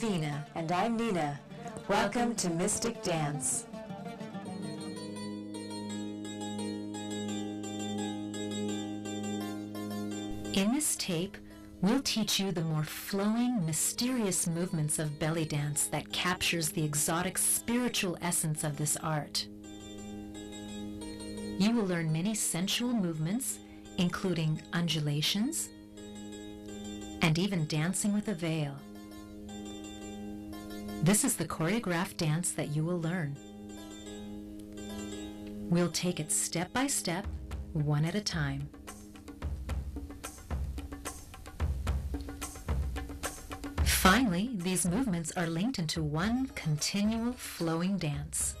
Vina. And I'm Nina. Welcome to Mystic Dance. In this tape, we'll teach you the more flowing, mysterious movements of belly dance that captures the exotic spiritual essence of this art. You will learn many sensual movements, including undulations and even dancing with a veil. This is the choreographed dance that you will learn. We'll take it step by step, one at a time. Finally, these movements are linked into one continual flowing dance.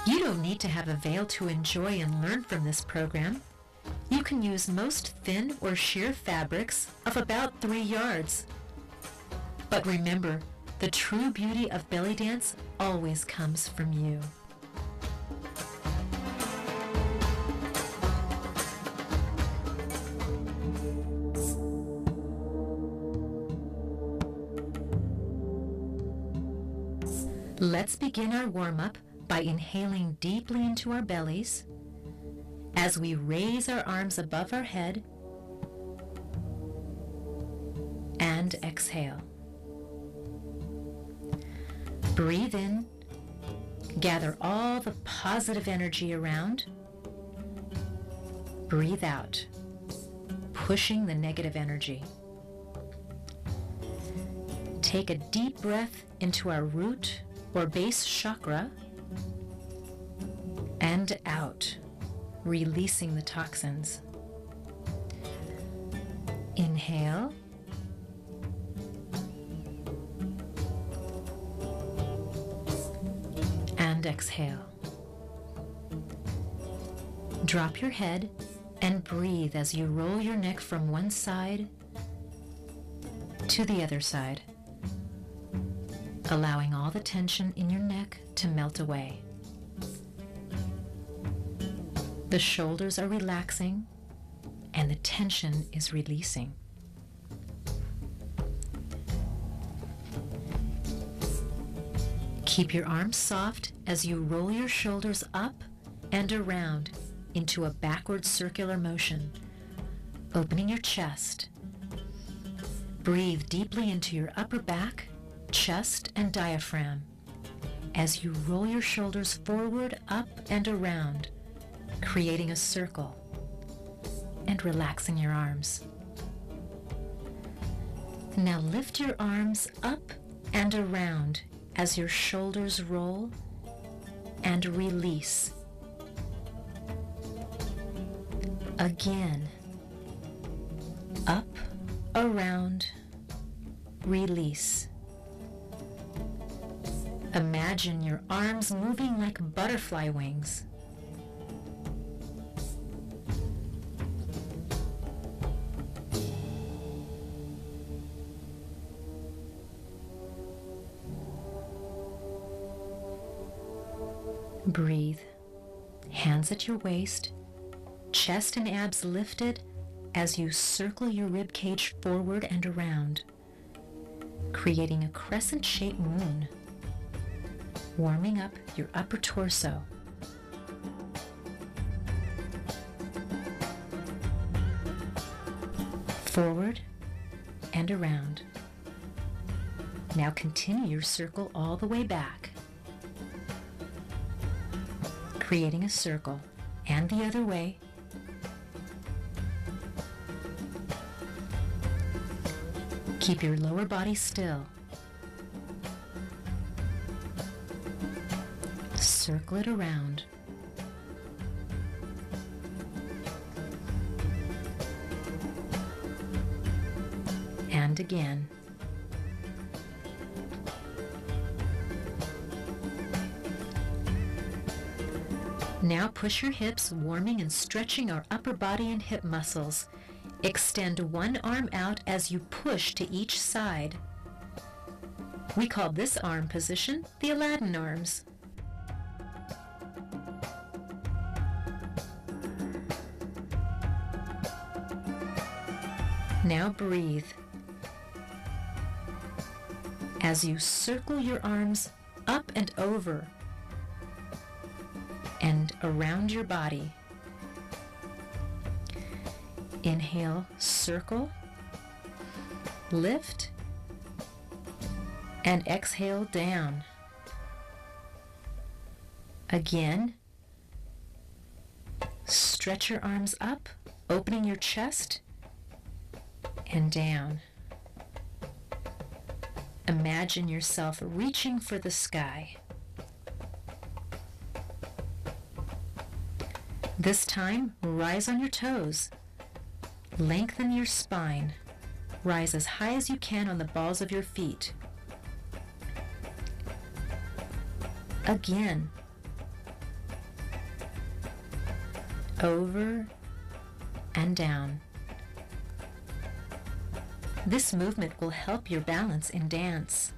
You don't need to have a veil to enjoy and learn from this program. You can use most thin or sheer fabrics of about 3 yards. But remember, the true beauty of belly dance always comes from you. Let's begin our warm-up by inhaling deeply into our bellies as we raise our arms above our head and exhale. Breathe in, gather all the positive energy around. Breathe out, pushing the negative energy. Take a deep breath into our root or base chakra and out, releasing the toxins. Inhale. And exhale. Drop your head and breathe as you roll your neck from one side to the other side, allowing all the tension in your neck to melt away. The shoulders are relaxing and the tension is releasing. Keep your arms soft as you roll your shoulders up and around into a backward circular motion, opening your chest. Breathe deeply into your upper back, chest, and diaphragm as you roll your shoulders forward, up, and around, creating a circle and relaxing your arms. Now lift your arms up and around as your shoulders roll and release. Again, up, around, release. Imagine your arms moving like butterfly wings. Breathe. Hands at your waist, chest and abs lifted as you circle your rib cage forward and around, creating a crescent-shaped moon, warming up your upper torso. Forward and around. Now continue your circle all the way back, creating a circle and the other way. Keep your lower body still. Circle it around. And again. Now push your hips, warming and stretching our upper body and hip muscles. Extend one arm out as you push to each side. We call this arm position the Aladdin arms. Now breathe. As you circle your arms up and over and around your body. Inhale, circle, lift, and exhale down. Again, stretch your arms up, opening your chest, and down. Imagine yourself reaching for the sky. This time, rise on your toes. Lengthen your spine. Rise as high as you can on the balls of your feet. Again. Over and down. This movement will help your balance in dance.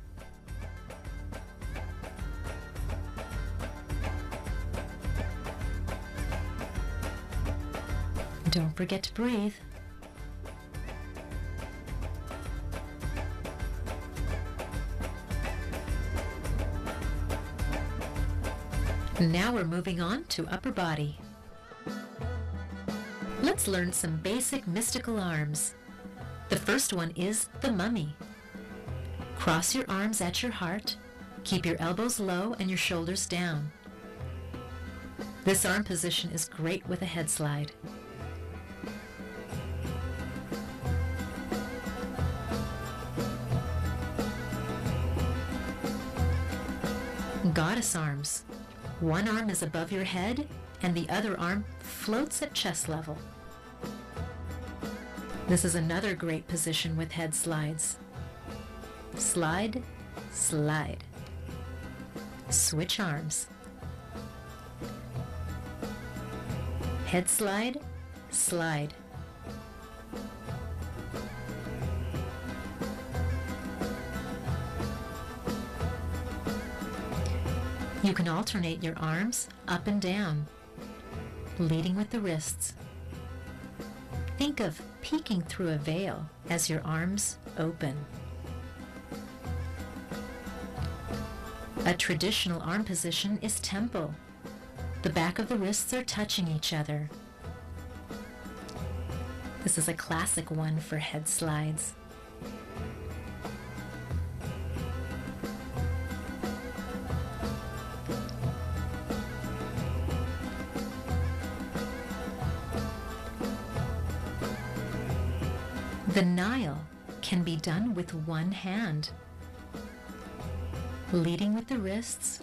Don't forget to breathe. Now we're moving on to upper body. Let's learn some basic mystical arms. The first one is the mummy. Cross your arms at your heart. Keep your elbows low and your shoulders down. This arm position is great with a head slide. Goddess arms. One arm is above your head and the other arm floats at chest level. This is another great position with head slides. Slide, slide. Switch arms. Head slide, slide. You can alternate your arms up and down, leading with the wrists. Think of peeking through a veil as your arms open. A traditional arm position is temple. The back of the wrists are touching each other. This is a classic one for head slides. The Nile can be done with one hand, leading with the wrists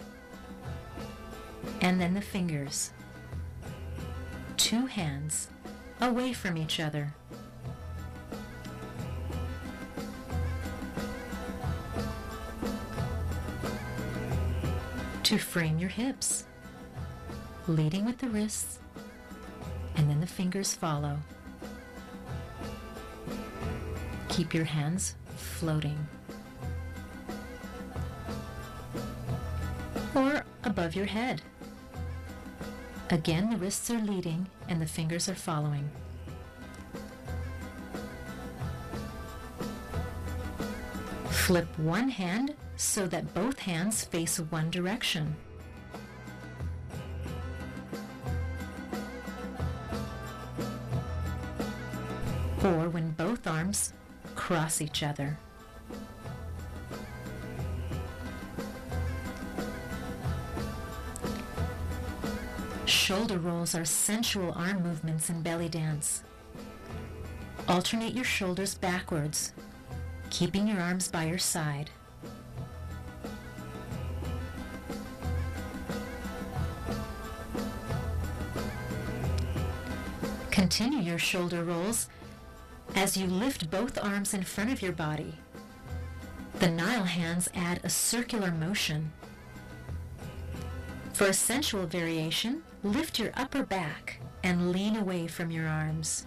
and then the fingers. Two hands away from each other. To frame your hips, leading with the wrists and then the fingers follow. Keep your hands floating. Or above your head. Again, the wrists are leading and the fingers are following. Flip one hand so that both hands face one direction. Or when both arms cross each other. Shoulder rolls are sensual arm movements in belly dance. Alternate your shoulders backwards, keeping your arms by your side. Continue your shoulder rolls as you lift both arms in front of your body. The Nile hands add a circular motion. For a sensual variation, lift your upper back and lean away from your arms.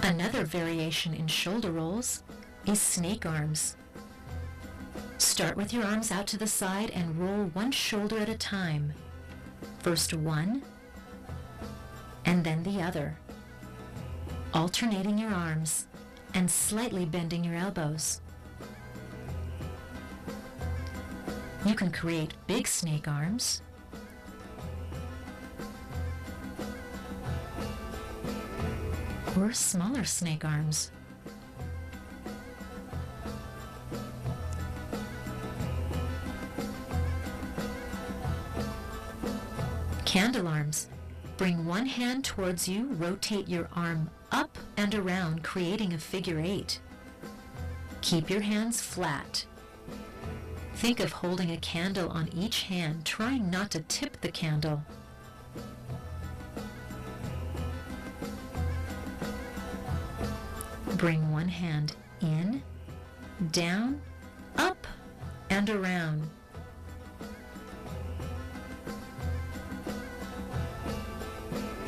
Another variation in shoulder rolls is snake arms. Start with your arms out to the side and roll one shoulder at a time. First one, and then the other, alternating your arms and slightly bending your elbows. You can create big snake arms, or smaller snake arms. Candle arms. Bring one hand towards you, rotate your arm up and around, creating a figure 8. Keep your hands flat. Think of holding a candle on each hand, trying not to tip the candle. Bring one hand in, down, up, and around.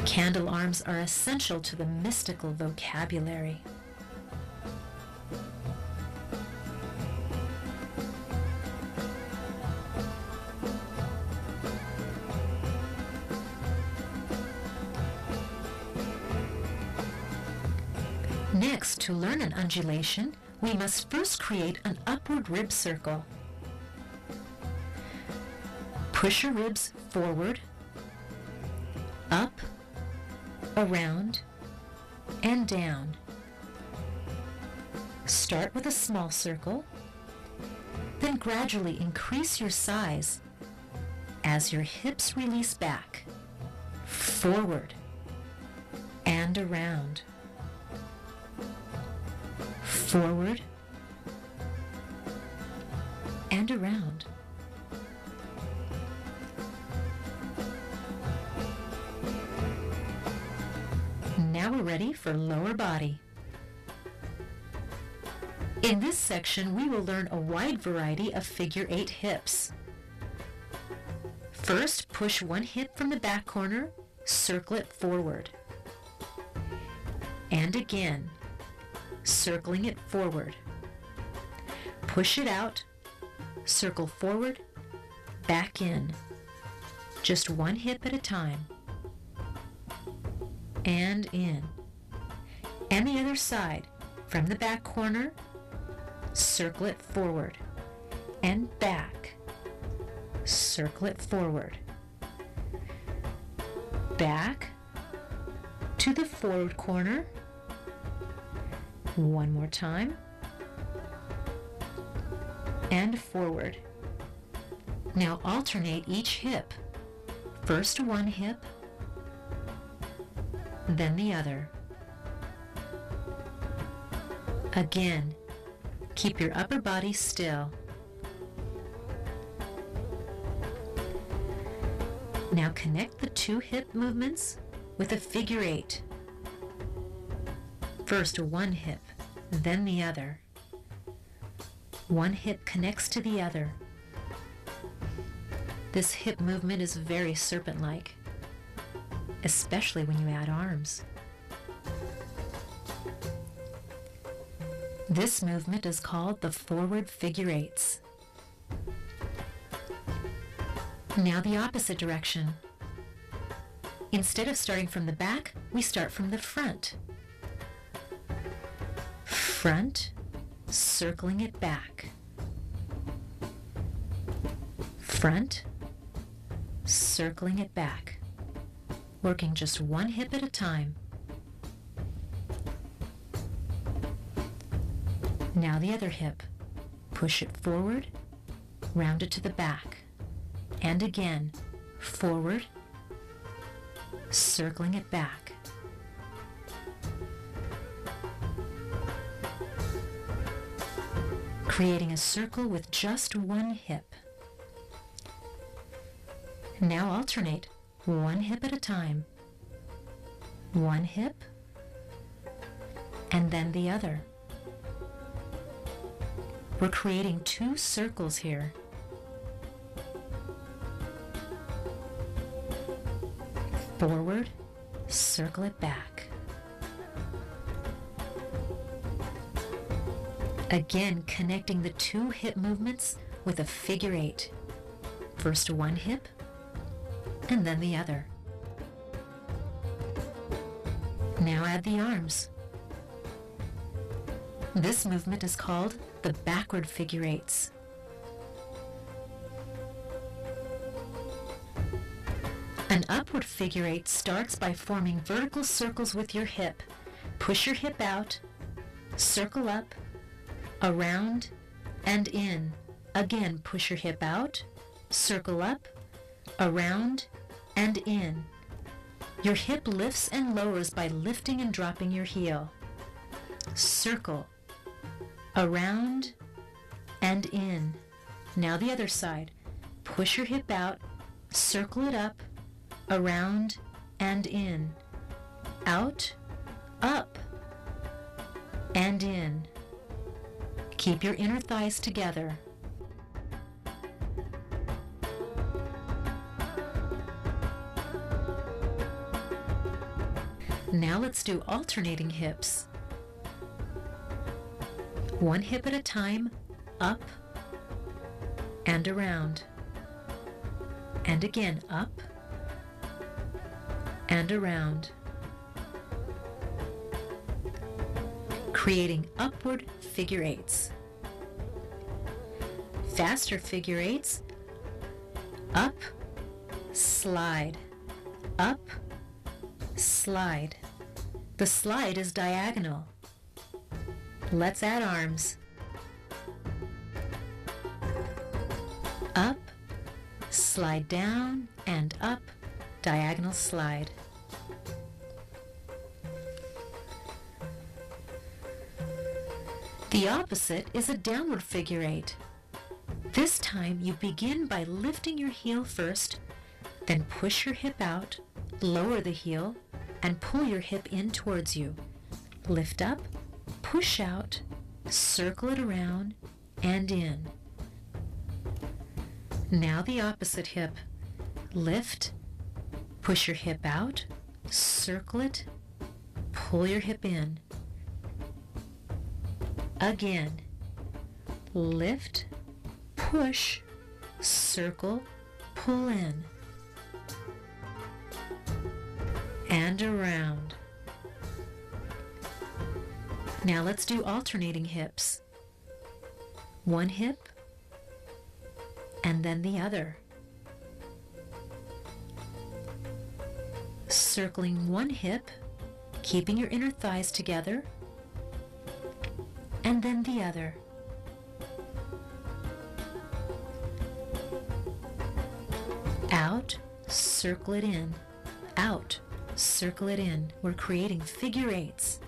Candle arms are essential to the mystical vocabulary. Next, to learn an undulation, we must first create an upward rib circle. Push your ribs forward, up, around, and down. Start with a small circle, then gradually increase your size as your hips release back, forward, and around. Forward, and around. Now we're ready for lower body. In this section, we will learn a wide variety of figure 8 hips. First, push one hip from the back corner, circle it forward. And again, circling it forward. Push it out, circle forward, back in. Just one hip at a time. And in. And the other side, from the back corner, circle it forward and back. Circle it forward. Back to the forward corner. One more time. And forward. Now alternate each hip. First one hip, then the other. Again, keep your upper body still. Now connect the two hip movements with a figure 8. First one hip, then the other. One hip connects to the other. This hip movement is very serpent-like, especially when you add arms. This movement is called the forward figure 8s. Now the opposite direction. Instead of starting from the back, we start from the front. Front, circling it back. Front, circling it back. Working just one hip at a time. Now the other hip. Push it forward, round it to the back, and again, forward, circling it back. Creating a circle with just one hip. Now alternate one hip at a time. One hip, and then the other. We're creating two circles here. Forward, circle it back. Again, connecting the two hip movements with a figure eight. First one hip, and then the other. Now add the arms. This movement is called the backward figure eights. An upward figure eight starts by forming vertical circles with your hip. Push your hip out, circle up, around, and in. Again, push your hip out, circle up, around, and in. Your hip lifts and lowers by lifting and dropping your heel. Circle, around, and in. Now the other side. Push your hip out, circle it up, around, and in. Out, up, and in. Keep your inner thighs together. Now let's do alternating hips. One hip at a time, up and around. And again, up and around. Creating upward figure eights. Faster figure eights. Up, slide, up, slide. The slide is diagonal. Let's add arms. Up, slide down, and up, diagonal slide. The opposite is a downward figure eight. This time you begin by lifting your heel first, then push your hip out, lower the heel, and pull your hip in towards you. Lift up, push out, circle it around, and in. Now the opposite hip. Lift, push your hip out, circle it, pull your hip in. Again, lift, push, circle, pull in, and around. Now let's do alternating hips. One hip, and then the other. Circling one hip, keeping your inner thighs together, and then the other. Out, circle it in. Out, circle it in. We're creating figure eights.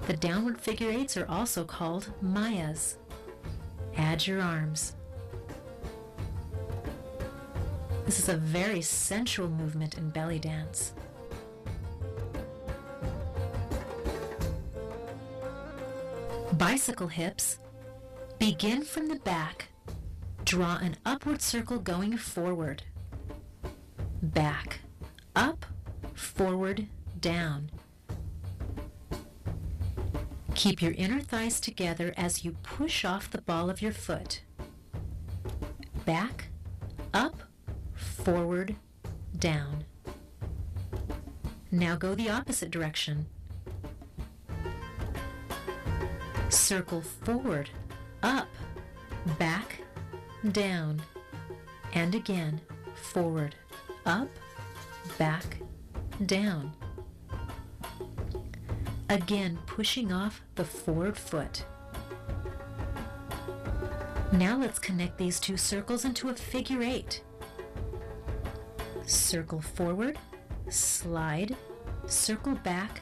The downward figure eights are also called mayas. Add your arms. This is a very sensual movement in belly dance. Bicycle hips. Begin from the back. Draw an upward circle going forward. Back, up, forward, down. Keep your inner thighs together as you push off the ball of your foot. Back, up, forward, down. Now go the opposite direction. Circle forward, up, back, down, and again, forward, up, back, down. Again, pushing off the forward foot. Now let's connect these two circles into a figure 8. Circle forward, slide, circle back,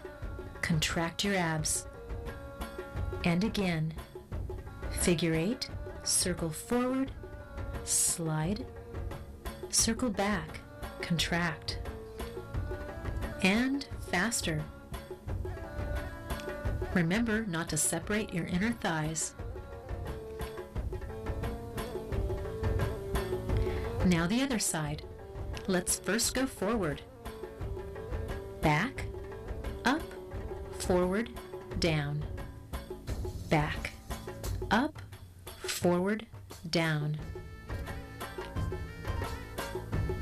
contract your abs. And again, figure 8, circle forward, slide, circle back, contract. And faster. Remember not to separate your inner thighs. Now the other side. Let's first go forward. Back, up, forward, down. Back, up, forward, down.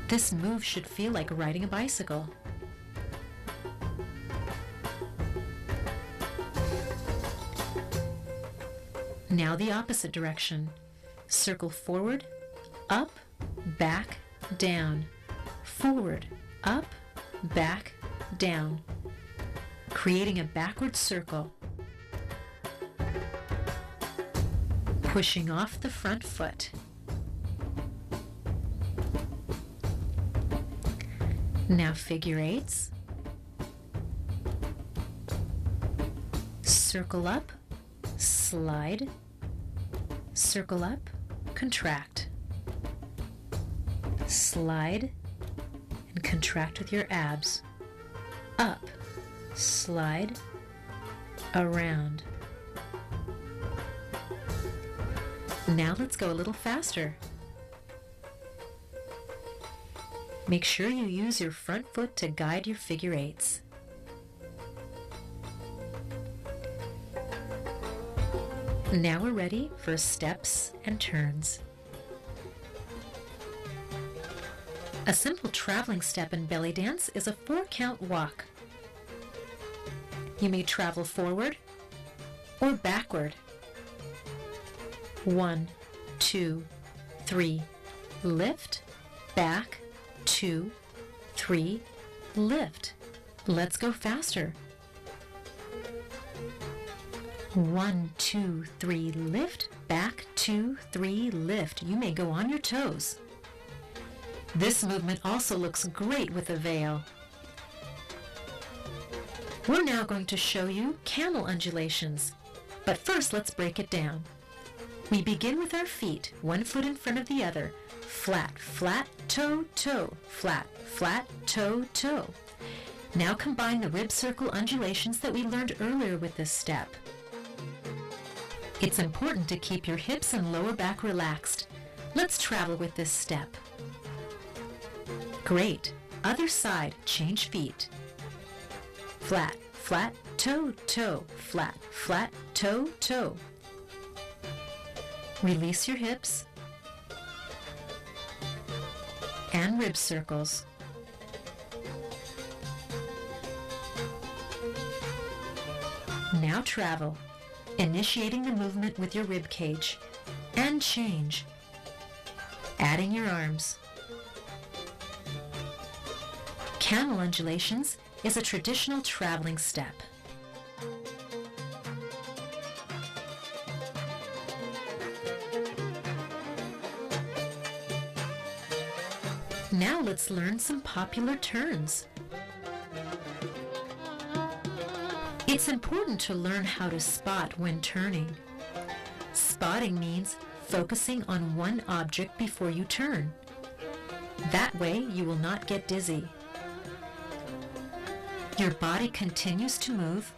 This move should feel like riding a bicycle. Now the opposite direction. Circle forward, up, back, down. Forward, up, back, down. Creating a backward circle. Pushing off the front foot. Now figure 8s. Circle up, slide, circle up, contract. Slide and contract with your abs. Up, slide, around. Now let's go a little faster. Make sure you use your front foot to guide your figure 8s. Now we're ready for steps and turns. A simple traveling step in belly dance is a 4-count walk. You may travel forward or backward. 1, 2, 3, lift, back, 2, 3, lift. Let's go faster. 1, 2, 3, lift, back, 2, 3, lift. You may go on your toes. This movement also looks great with a veil. We're now going to show you camel undulations, but first let's break it down. We begin with our feet, one foot in front of the other, flat, flat, toe, toe, flat, flat, toe, toe. Now combine the rib circle undulations that we learned earlier with this step. It's important to keep your hips and lower back relaxed. Let's travel with this step. Great. Other side, change feet. Flat, flat, toe, toe, flat, flat, toe, toe. Release your hips and rib circles. Now travel, initiating the movement with your rib cage, and change, adding your arms. Camel undulations is a traditional traveling step. Now let's learn some popular turns. It's important to learn how to spot when turning. Spotting means focusing on one object before you turn. That way you will not get dizzy. Your body continues to move,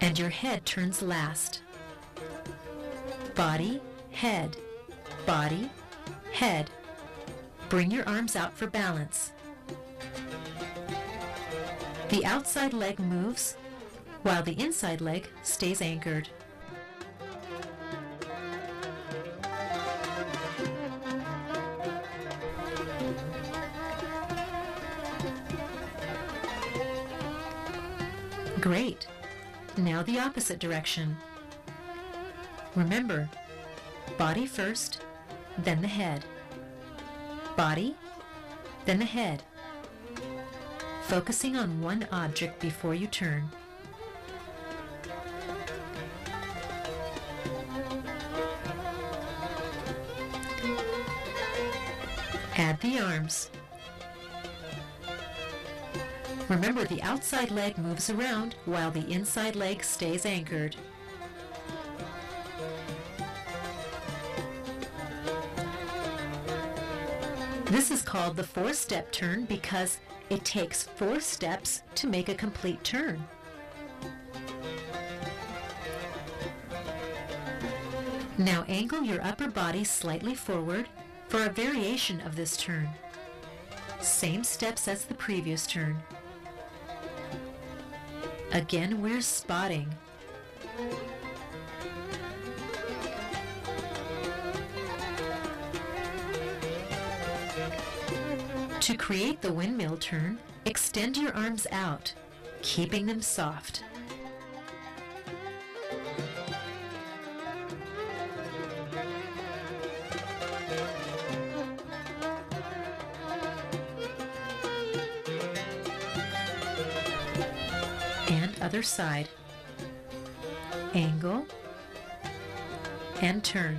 and your head turns last. Body, head, body, head. Bring your arms out for balance. The outside leg moves, while the inside leg stays anchored. Great. Now the opposite direction. Remember, body first, then the head. Body, then the head. Focusing on one object before you turn. at the arms. Remember, the outside leg moves around while the inside leg stays anchored. This is called the 4-step turn because it takes 4 steps to make a complete turn. Now angle your upper body slightly forward for a variation of this turn. Same steps as the previous turn. Again, we're spotting. To create the windmill turn, extend your arms out, keeping them soft. And other side. Angle and turn.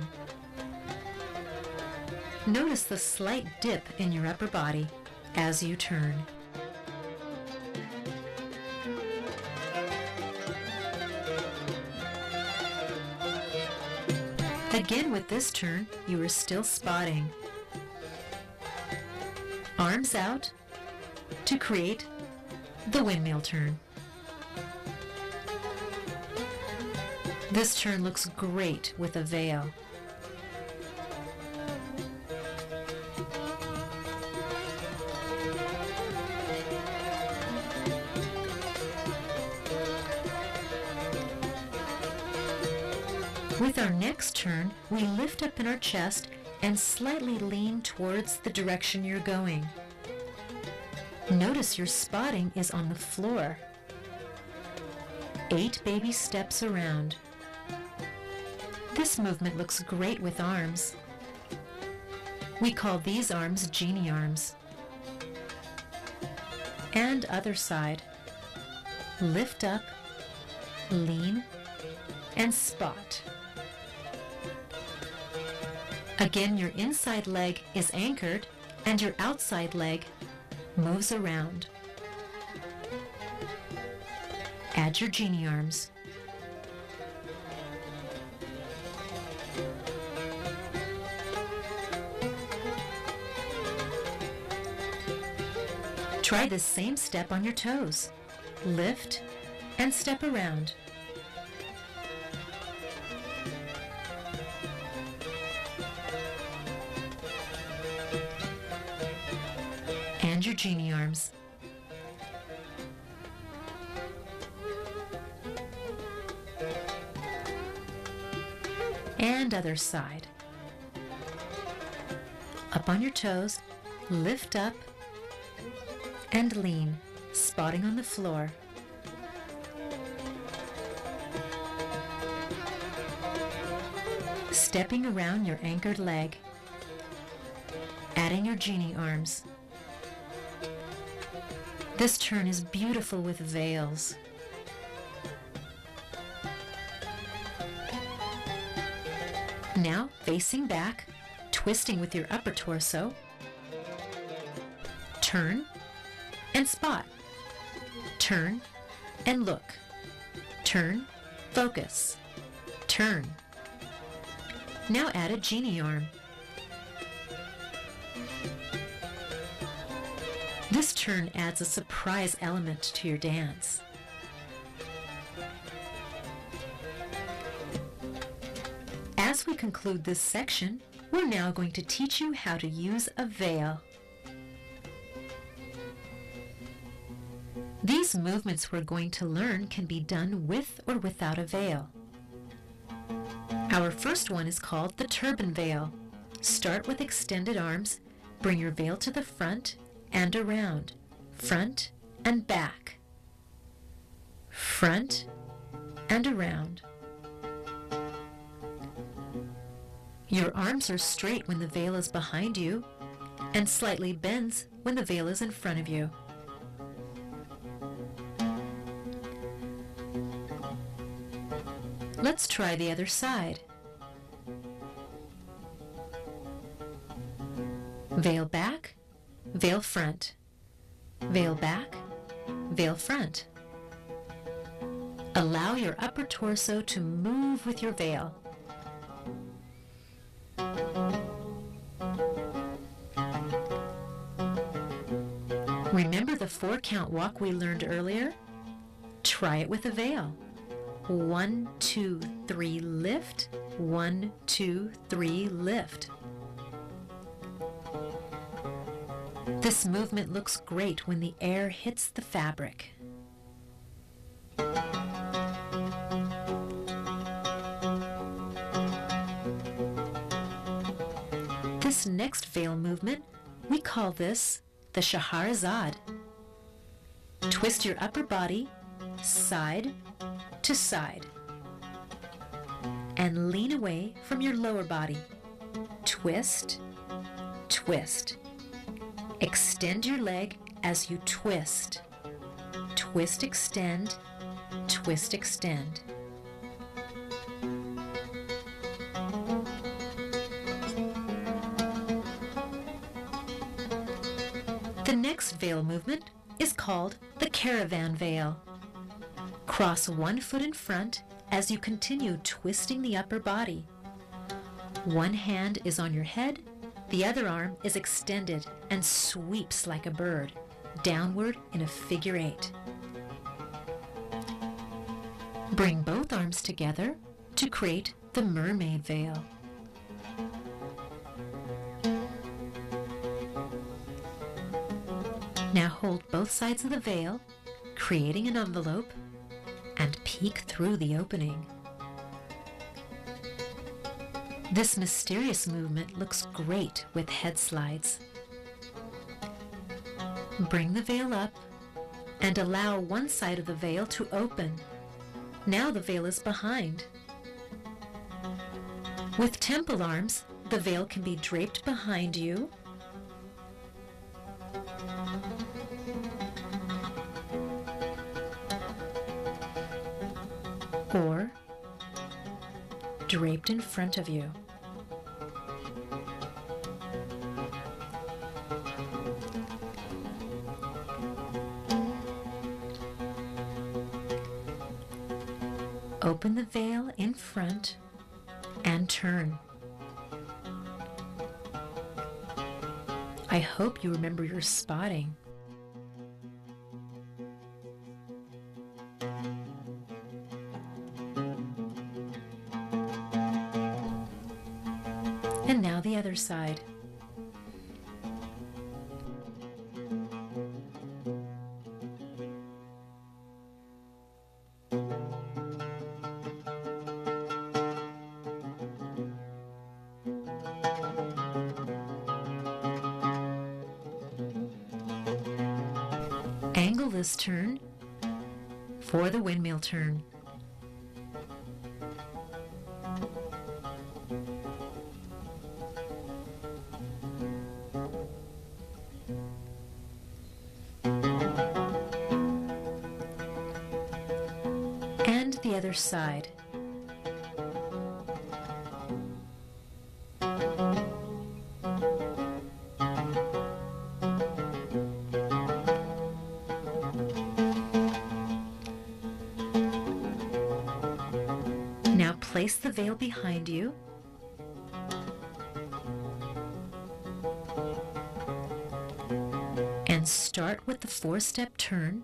Notice the slight dip in your upper body as you turn. Again, with this turn, you are still spotting. Arms out to create the windmill turn. This turn looks great with a veil. With our next turn, we lift up in our chest and slightly lean towards the direction you're going. Notice your spotting is on the floor. 8 baby steps around. This movement looks great with arms. We call these arms genie arms. And other side. Lift up, lean, and spot. Again, your inside leg is anchored and your outside leg moves around. Add your genie arms. Try this same step on your toes. Lift and step around. And your genie arms. And other side. Up on your toes, lift up and lean, spotting on the floor. Stepping around your anchored leg. Adding your genie arms. This turn is beautiful with veils. Now, facing back, twisting with your upper torso. Turn and spot. Turn and look. Turn, focus. Turn. Now add a genie arm. This turn adds a surprise element to your dance. As we conclude this section, we're now going to teach you how to use a veil. These movements we're going to learn can be done with or without a veil. Our first one is called the turban veil. Start with extended arms, bring your veil to the front and around, front and back, front and around. Your arms are straight when the veil is behind you and slightly bends when the veil is in front of you. Let's try the other side. Veil back, veil front, veil back, veil front. Allow your upper torso to move with your veil. Remember the 4-count walk we learned earlier? Try it with a veil. 1, 2, 3, lift. 1, 2, 3, lift. This movement looks great when the air hits the fabric. This next veil movement, we call this the Shahrazad. Twist your upper body side to side and lean away from your lower body. Twist, twist. Extend your leg as you twist. Twist, extend, twist, extend. The next veil movement is called the caravan veil. Cross one foot in front as you continue twisting the upper body. One hand is on your head, the other arm is extended and sweeps like a bird, downward in a figure 8. Bring both arms together to create the mermaid veil. Now hold both sides of the veil, creating an envelope, and peek through the opening. This mysterious movement looks great with head slides. Bring the veil up and allow one side of the veil to open. Now the veil is behind. With temple arms, the veil can be draped behind you, or draped in front of you. Open the veil in front and turn. I hope you remember your spotting. And now the other side. Angle this turn for the windmill turn. And the other side. Now place the veil behind you. And start with the 4-step turn.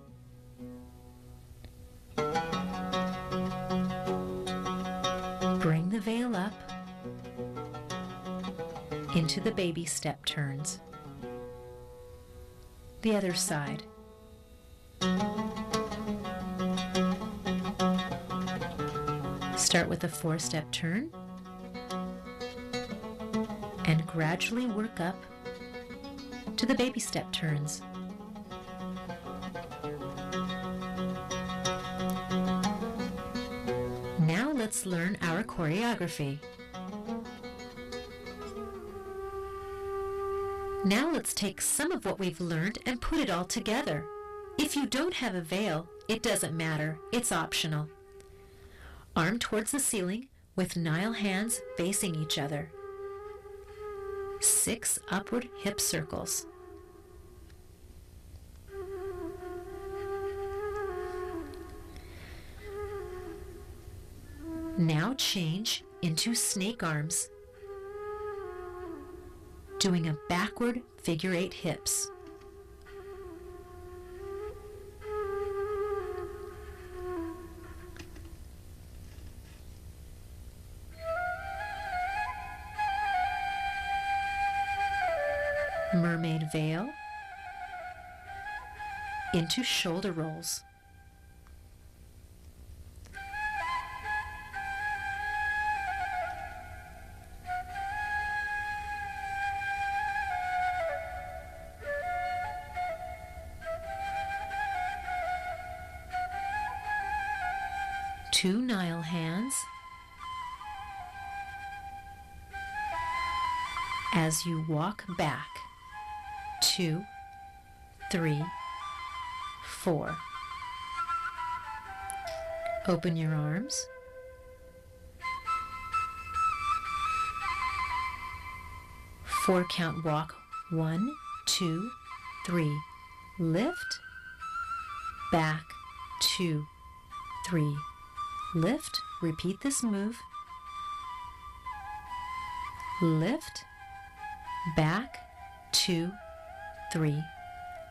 Bring the veil up into the baby step turns. The other side. Start with a 4-step turn and gradually work up to the baby step turns. Now let's learn our choreography. Now let's take some of what we've learned and put it all together. If you don't have a veil, it doesn't matter, it's optional. Arm towards the ceiling with Nile hands facing each other. 6 upward hip circles. Now change into snake arms, doing a backward figure 8 hips. Mermaid veil into shoulder rolls. Two Nile hands as you walk back. 2, 3, 4. Open your arms. Four count walk. 1, 2, 3. Lift. Back. 2, 3. Lift. Repeat this move. Lift. Back. 2, 3.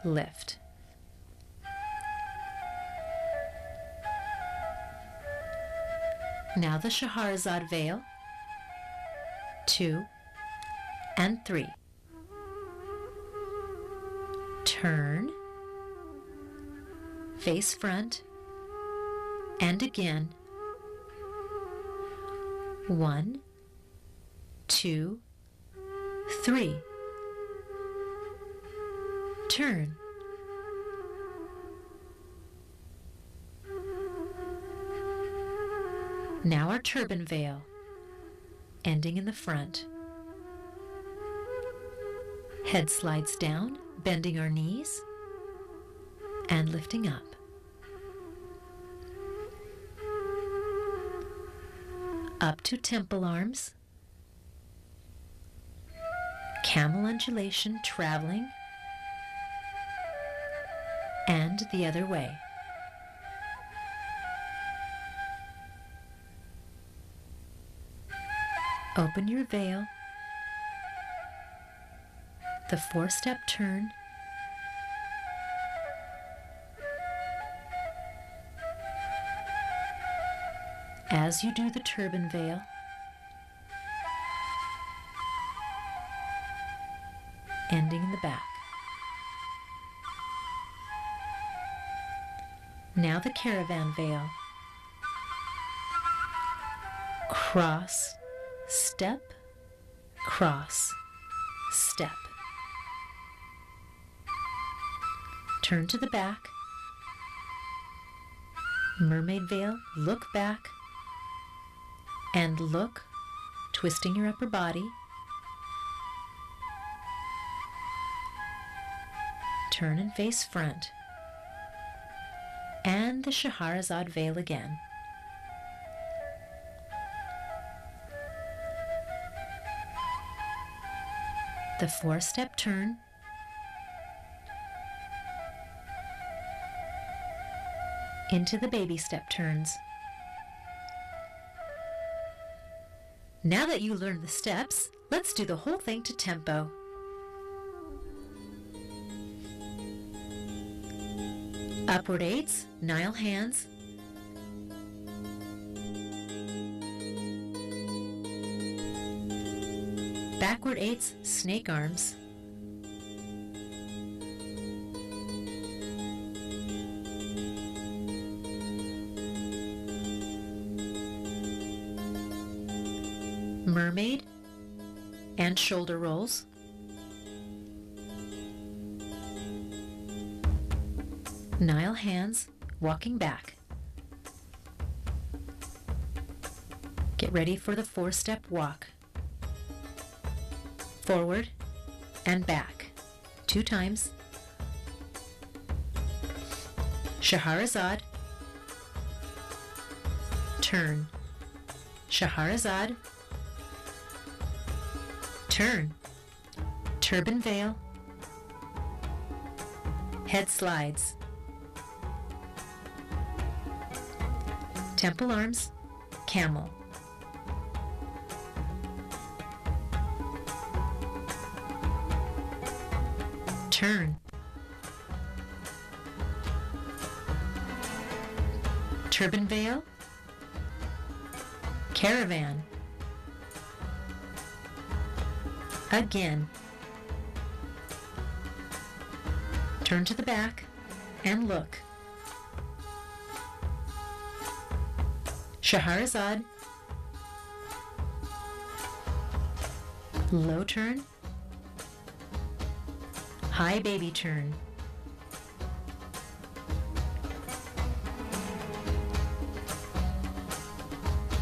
Lift. Now the Shahrazad veil. 2 and 3. Turn. Face front. And again. 1, 2, 3. Turn. Now our turban veil, ending in the front. Head slides down, bending our knees and lifting up. Up to temple arms. Camel undulation traveling. And the other way. Open your veil. The 4-step turn. As you do the turban veil, ending in the back. Now the caravan veil. Cross, step, cross, step. Turn to the back. Mermaid veil, look back. And look, twisting your upper body. Turn and face front. And the Shahrazad veil again. The 4-step turn. Into the baby step turns. Now that you learned the steps, let's do the whole thing to tempo. Upward 8s, Nile hands. Backward 8s, snake arms. Mermaid and shoulder rolls. Nile hands, walking back. Get ready for the 4-step walk. Forward and back. 2 times. Shahrazad. Turn. Shahrazad. Turn. turban veil, head slides, temple arms, camel, turn, turban veil, caravan, again, turn to the back and look, Shahrazad, low turn, high baby turn,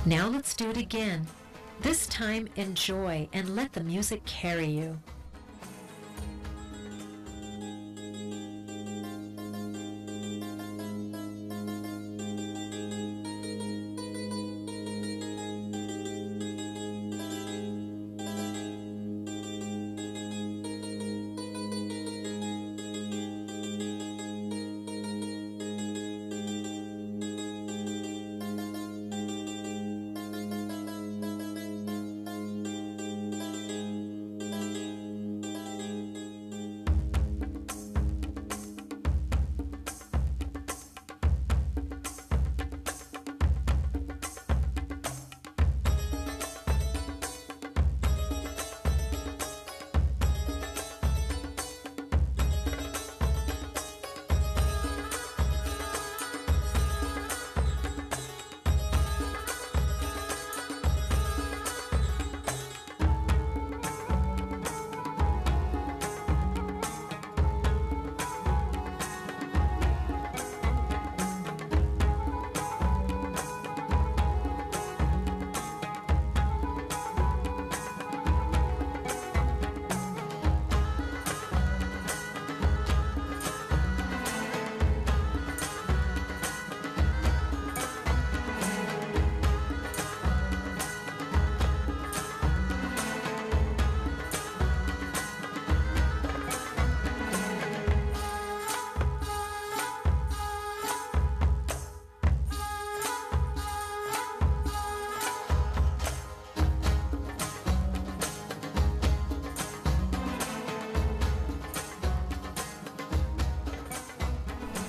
now let's do it again. This time enjoy and let the music carry you.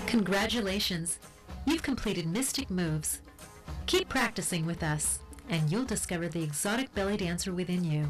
Congratulations! You've completed Mystic Moves. Keep practicing with us, and you'll discover the exotic belly dancer within you.